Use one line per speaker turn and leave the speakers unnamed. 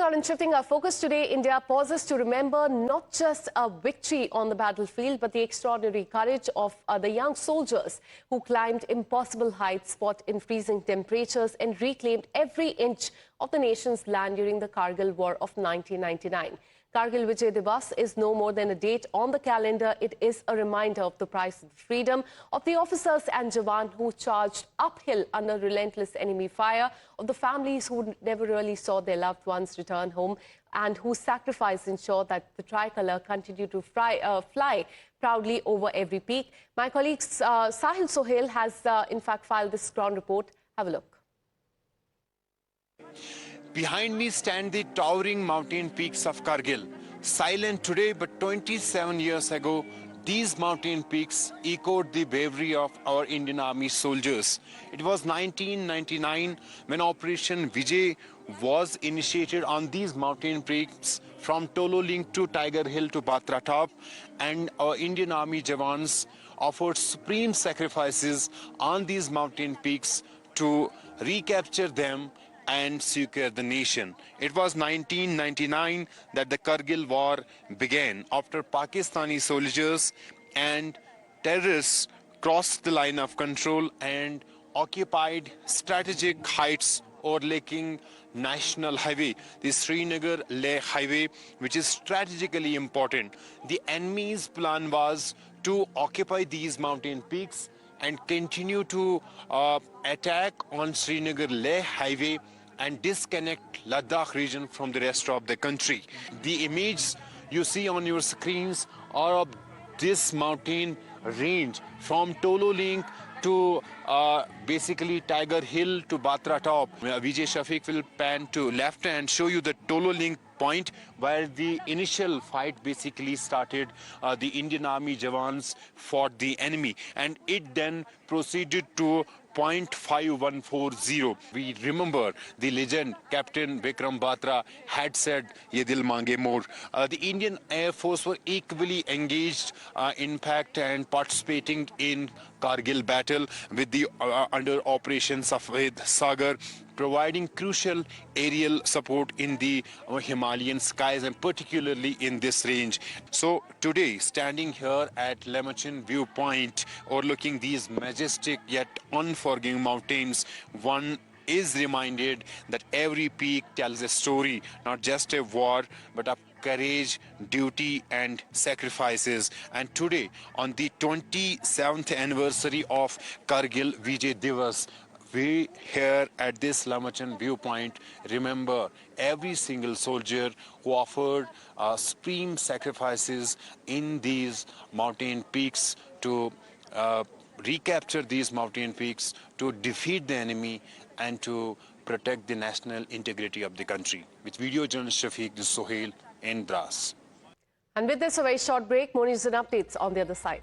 on and shifting our focus today, India pauses to remember not just a victory on the battlefield, but the extraordinary courage of the young soldiers who climbed impossible heights, fought in freezing temperatures, and reclaimed every inch of the nation's land during the Kargil War of 1999. Kargil Vijay Divas is no more than a date on the calendar. It is a reminder of the price of freedom, of the officers and Jawan who charged uphill under relentless enemy fire, of the families who never really saw their loved ones return home, and whose sacrifice ensured that the tricolour continued to fly proudly over every peak. My colleague Sahil Sohail has in fact filed this ground report. Have a look.
Behind me stand the towering mountain peaks of Kargil. Silent today, but 27 years ago, these mountain peaks echoed the bravery of our Indian Army soldiers. It was 1999 when Operation Vijay was initiated on these mountain peaks from Tolo Link to Tiger Hill to Batra Top, and our Indian Army Jawans offered supreme sacrifices on these mountain peaks to recapture them and secure the nation. It was 1999 that the Kargil War began after Pakistani soldiers and terrorists crossed the line of control and occupied strategic heights overlooking National Highway, the Srinagar-Leh Highway, which is strategically important. The enemy's plan was to occupy these mountain peaks and continue to attack on Srinagar-Leh Highway and disconnect Ladakh region from the rest of the country. The images you see on your screens are of this mountain range from Tolo Link to basically Tiger Hill to Batra Top. Vijay Shafiq will pan to left and show you the Tolo Link point where the initial fight basically started. The Indian Army Jawans fought the enemy and it then proceeded to point 5140. We remember the legend Captain Vikram Batra had said, "Ye dil mange more." The Indian Air Force were equally engaged, in fact, and participating in Kargil battle with the under Operation Safed Sagar, providing crucial aerial support in the Himalayan skies and particularly in this range. So today, standing here at Lemachin viewpoint, overlooking these majestic yet unforgiving mountains, one is reminded that every peak tells a story, not just a war, but of courage, duty, and sacrifices. And today, on the 27th anniversary of Kargil Vijay Divas, we here at this Lemachin viewpoint remember every single soldier who offered supreme sacrifices in these mountain peaks to recapture these mountain peaks, to defeat the enemy, and to protect the national integrity of the country. With video journalist Shafiq Sohail in Dras.
And with this, a very short break. More news and updates on the other side.